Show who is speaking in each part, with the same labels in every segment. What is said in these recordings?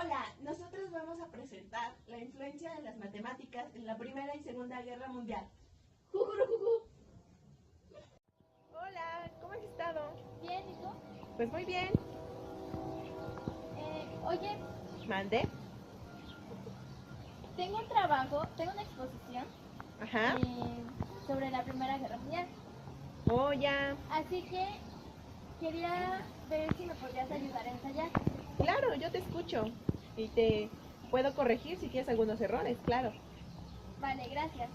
Speaker 1: Hola, nosotros vamos a presentar la influencia de las matemáticas en la Primera y Segunda Guerra Mundial. ¡Jujurujuju!
Speaker 2: Hola, ¿cómo has estado?
Speaker 3: Bien, ¿y tú?
Speaker 2: Pues muy bien.
Speaker 3: Oye,
Speaker 2: ¿Mande?
Speaker 3: tengo un trabajo, tengo una exposición
Speaker 2: Ajá.
Speaker 3: sobre la Primera Guerra Mundial.
Speaker 2: Oh, ya.
Speaker 3: Así que quería ver si me podrías ayudar a ensayar.
Speaker 2: Claro, yo te escucho. Y te puedo corregir si tienes algunos errores, claro.
Speaker 3: Vale, gracias.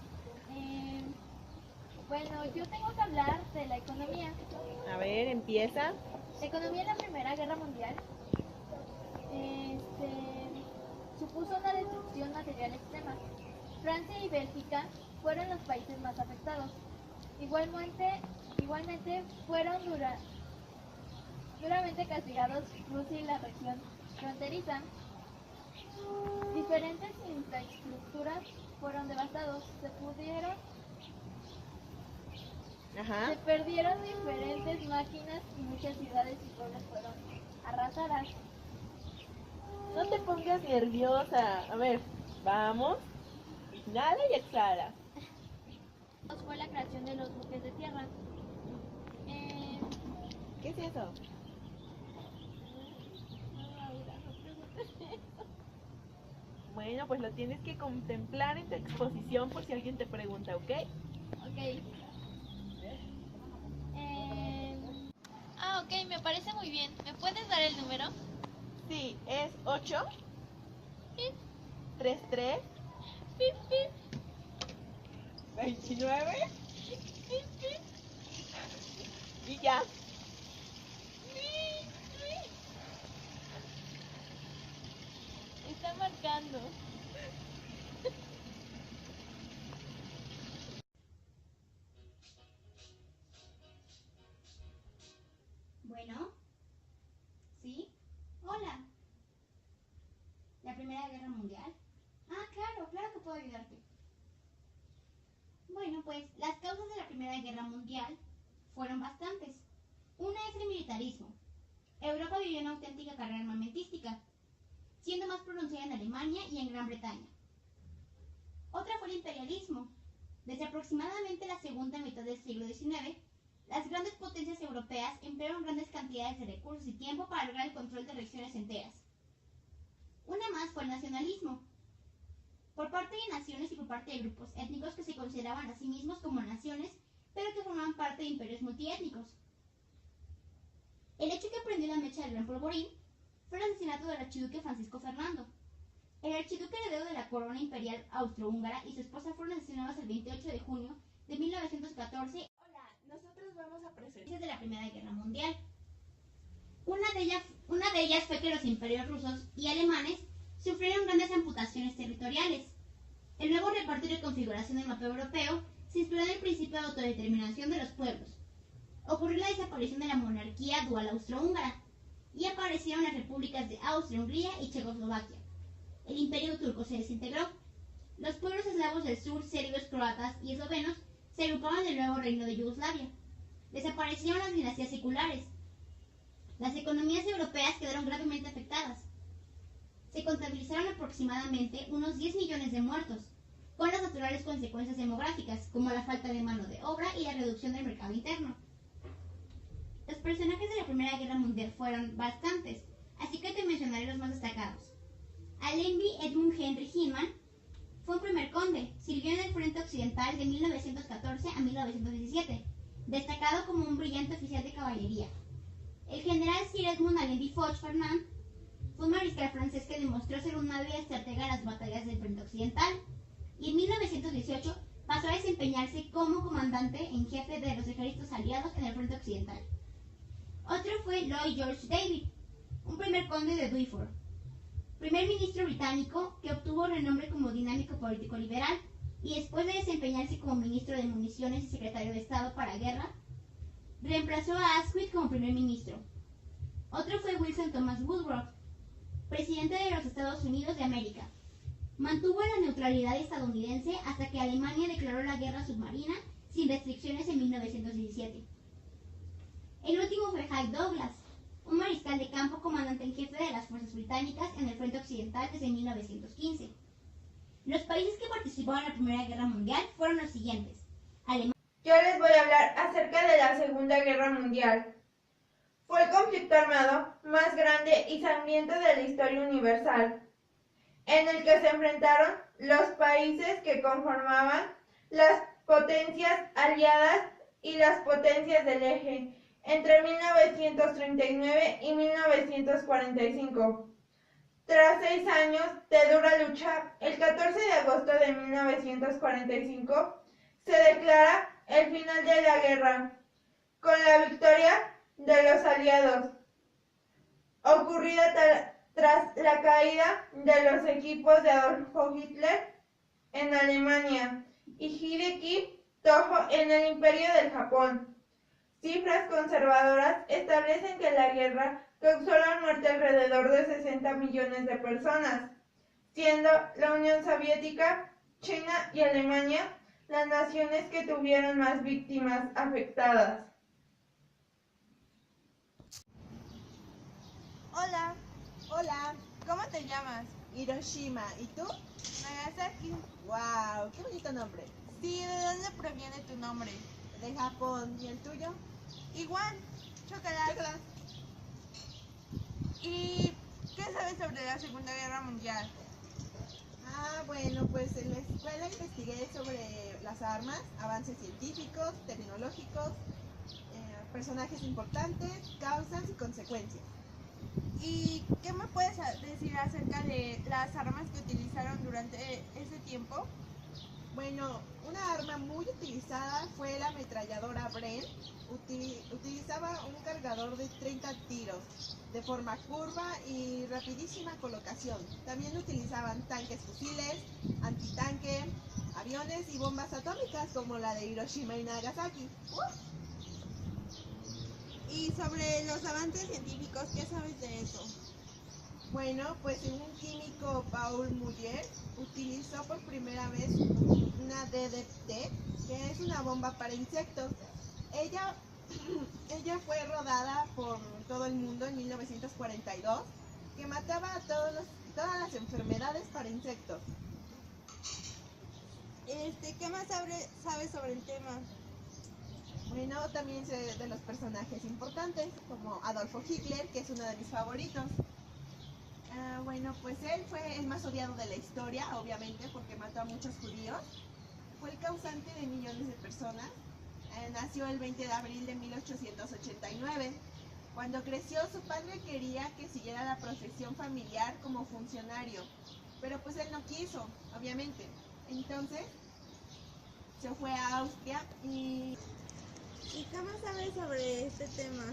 Speaker 3: Bueno, yo tengo que hablar de la economía.
Speaker 2: A ver, empieza.
Speaker 3: La economía en la Primera Guerra Mundial supuso una destrucción material extrema. Francia y Bélgica fueron los países más afectados. Igualmente fueron duramente castigados Rusia y la región fronteriza. Diferentes infraestructuras fueron devastados.
Speaker 2: Ajá.
Speaker 3: Se perdieron diferentes máquinas y muchas ciudades y pueblos fueron arrasadas.
Speaker 2: No te pongas nerviosa. A ver, vamos. Inhala y exhala.
Speaker 3: Fue la creación de los buques de tierra.
Speaker 2: ¿Qué es eso? Bueno, pues lo tienes que contemplar en tu exposición por si alguien te pregunta, ¿ok?
Speaker 3: Ok. Ok, me parece muy bien. ¿Me puedes dar el número?
Speaker 2: Sí, es 8,
Speaker 3: Pip,
Speaker 2: 33,
Speaker 3: pip, pip,
Speaker 2: 29
Speaker 3: pip, pip.
Speaker 2: y ya.
Speaker 3: Está marcando.
Speaker 4: Bueno, ¿sí? Hola. ¿La Primera Guerra Mundial? Ah, claro que puedo ayudarte. Bueno, pues las causas de la Primera Guerra Mundial fueron bastantes. Una es el militarismo. Europa vivió una auténtica carrera armamentística, siendo más pronunciada en Alemania y en Gran Bretaña. Otra fue el imperialismo. Desde aproximadamente la segunda mitad del siglo XIX, las grandes potencias europeas emplearon grandes cantidades de recursos y tiempo para lograr el control de regiones enteras. Una más fue el nacionalismo, por parte de naciones y por parte de grupos étnicos que se consideraban a sí mismos como naciones, pero que formaban parte de imperios multiétnicos. El hecho que prendió la mecha del gran polvorín fue el asesinato del archiduque Francisco Fernando. El archiduque heredero de la corona imperial austrohúngara y su esposa fueron asesinados el 28 de junio de 1914.
Speaker 1: Hola, nosotros vamos a presentar
Speaker 4: Desde la Primera Guerra Mundial. Una de ellas fue que los imperios rusos y alemanes sufrieron grandes amputaciones territoriales. El nuevo reparto y configuración del mapa europeo se inspiró en el principio de autodeterminación de los pueblos. Ocurrió la desaparición de la monarquía dual austrohúngara y aparecieron las repúblicas de Austria, Hungría y Checoslovaquia. El imperio turco se desintegró. Los pueblos eslavos del sur, serbios, croatas y eslovenos, se agrupaban en el nuevo reino de Yugoslavia. Desaparecieron las dinastías seculares. Las economías europeas quedaron gravemente afectadas. Se contabilizaron aproximadamente unos 10 millones de muertos, con las naturales consecuencias demográficas, como la falta de mano de obra y la reducción del mercado interno. Los personajes de la Primera Guerra Mundial fueron bastantes, así que te mencionaré los más destacados. Allenby Edmund Henry Hinman fue un primer conde, sirvió en el frente occidental de 1914 a 1917, destacado como un brillante oficial de caballería. El general Sir Edmund Allenby Foch Fernand fue un mariscal francés que demostró ser un hábil estratega en las batallas del frente occidental, y en 1918 pasó a desempeñarse como comandante en jefe de los ejércitos aliados en el frente occidental. Otro fue Lloyd George David, un primer conde de Duiford, primer ministro británico que obtuvo renombre como dinámico político liberal, y después de desempeñarse como ministro de municiones y secretario de Estado para guerra, reemplazó a Asquith como primer ministro. Otro fue Wilson Thomas Woodruff, presidente de los Estados Unidos de América. Mantuvo la neutralidad estadounidense hasta que Alemania declaró la guerra submarina sin restricciones en 1917. El último fue Hyde Douglas, un mariscal de campo comandante en jefe de las fuerzas británicas en el frente occidental desde 1915. Los países que participaron en la Primera Guerra Mundial fueron los siguientes.
Speaker 5: Yo les voy a hablar acerca de la Segunda Guerra Mundial. Fue el conflicto armado más grande y sangriento de la historia universal, en el que se enfrentaron los países que conformaban las potencias aliadas y las potencias del eje entre 1939 y 1945. Tras 6 años de dura lucha, el 14 de agosto de 1945 se declara el final de la guerra, con la victoria de los aliados, ocurrida tras la caída de los equipos de Adolfo Hitler en Alemania y Hideki Tojo en el Imperio del Japón. Cifras conservadoras establecen que la guerra causó la muerte alrededor de 60 millones de personas, siendo la Unión Soviética, China y Alemania las naciones que tuvieron más víctimas afectadas.
Speaker 6: Hola. Hola. ¿Cómo te llamas? Hiroshima. ¿Y tú? Nagasaki. Wow, qué bonito nombre. Sí, ¿de dónde proviene tu nombre? De Japón. ¿Y el tuyo? Igual. Chocolate. ¿Y qué sabes sobre la Segunda Guerra Mundial? Bueno, pues en la escuela investigué sobre las armas, avances científicos, tecnológicos, personajes importantes, causas y consecuencias. ¿Y qué me puedes decir acerca de las armas que utilizaron durante ese tiempo? Bueno, una arma muy utilizada fue la ametralladora Bren. Utilizaba un cargador de 30 tiros de forma curva y rapidísima colocación. También utilizaban tanques, fusiles, antitanque, aviones y bombas atómicas como la de Hiroshima y Nagasaki. Y sobre los avances científicos, ¿qué sabes de eso? Bueno, pues un químico, Paul Muller, utilizó por primera vez una DDT, que es una bomba para insectos. Ella fue rodada por todo el mundo en 1942, que mataba a todas las enfermedades para insectos. ¿Qué más sabes sobre el tema? Bueno, también sé de los personajes importantes, como Adolfo Hitler, que es uno de mis favoritos. Bueno, pues él fue el más odiado de la historia, obviamente, porque mató a muchos judíos. Fue el causante de millones de personas. Nació el 20 de abril de 1889. Cuando creció, su padre quería que siguiera la profesión familiar como funcionario, pero pues él no quiso, obviamente. Entonces, se fue a Austria ¿Y qué más sabes sobre este tema?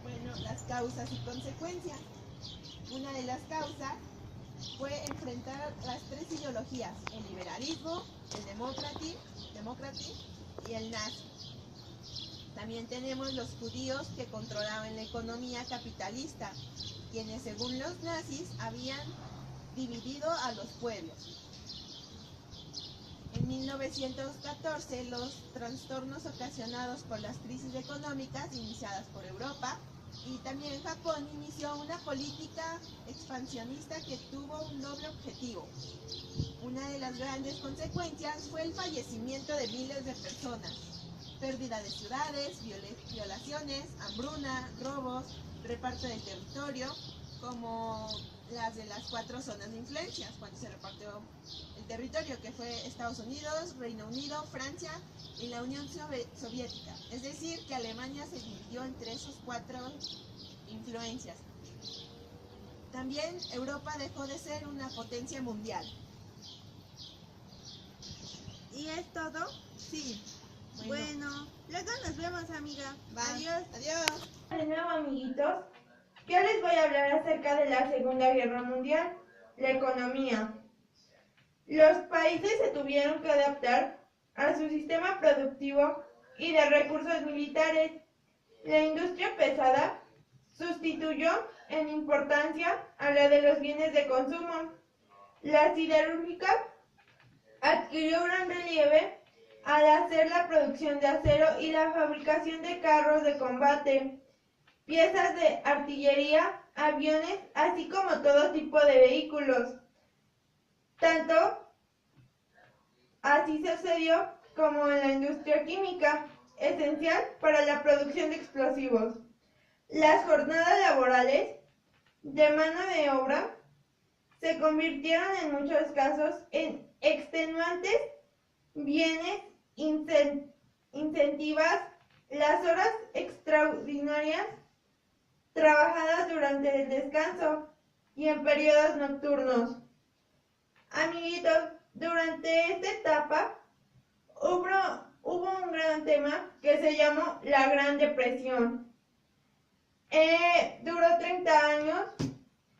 Speaker 6: Bueno, las causas y consecuencias. Una de las causas fue enfrentar las 3 ideologías, el liberalismo, el democracy y el nazi. También tenemos los judíos que controlaban la economía capitalista, quienes según los nazis habían dividido a los pueblos. En 1914, los trastornos ocasionados por las crisis económicas iniciadas por Europa y también Japón inició una política expansionista que tuvo un doble objetivo. Una de las grandes consecuencias fue el fallecimiento de miles de personas, pérdida de ciudades, violaciones, hambruna, robos, reparto del territorio, como las de las 4 zonas de influencias, cuando se repartió el territorio, que fue Estados Unidos, Reino Unido, Francia y la Unión Soviética. Es decir, que Alemania se dividió entre esos 4 influencias. También Europa dejó de ser una potencia mundial. ¿Y es todo? Sí. Bueno, luego nos vemos, amiga. Adiós. Adiós.
Speaker 5: De nuevo, amiguitos, yo les voy a hablar acerca de la Segunda Guerra Mundial, la economía. Los países se tuvieron que adaptar a su sistema productivo y de recursos militares. La industria pesada sustituyó en importancia a la de los bienes de consumo. La siderúrgica adquirió gran relieve al hacer la producción de acero y la fabricación de carros de combate. piezas de artillería, aviones, así como todo tipo de vehículos. Tanto así sucedió como en la industria química, esencial para la producción de explosivos. Las jornadas laborales de mano de obra se convirtieron en muchos casos en extenuantes, bienes incentivas las horas extraordinarias trabajadas durante el descanso y en periodos nocturnos. Amiguitos, durante esta etapa hubo un gran tema que se llamó la Gran Depresión. Duró 30 años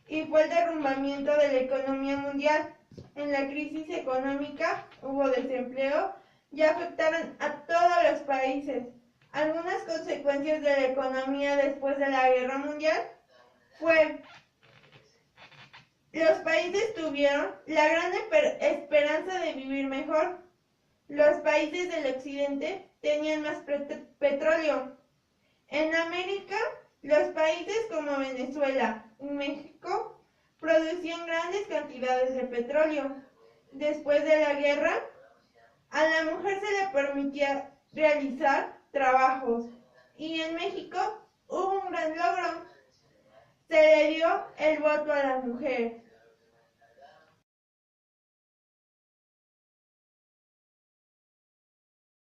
Speaker 5: y fue el derrumbamiento de la economía mundial. En la crisis económica hubo desempleo y afectaron a todos los países. Algunas consecuencias de la economía después de la Guerra Mundial fue: los países tuvieron la gran esperanza de vivir mejor. Los países del occidente tenían más petróleo. En América, los países como Venezuela y México producían grandes cantidades de petróleo. Después de la guerra, a la mujer se le permitía realizar trabajos y en México hubo un gran logro. Se le dio el voto a la mujer.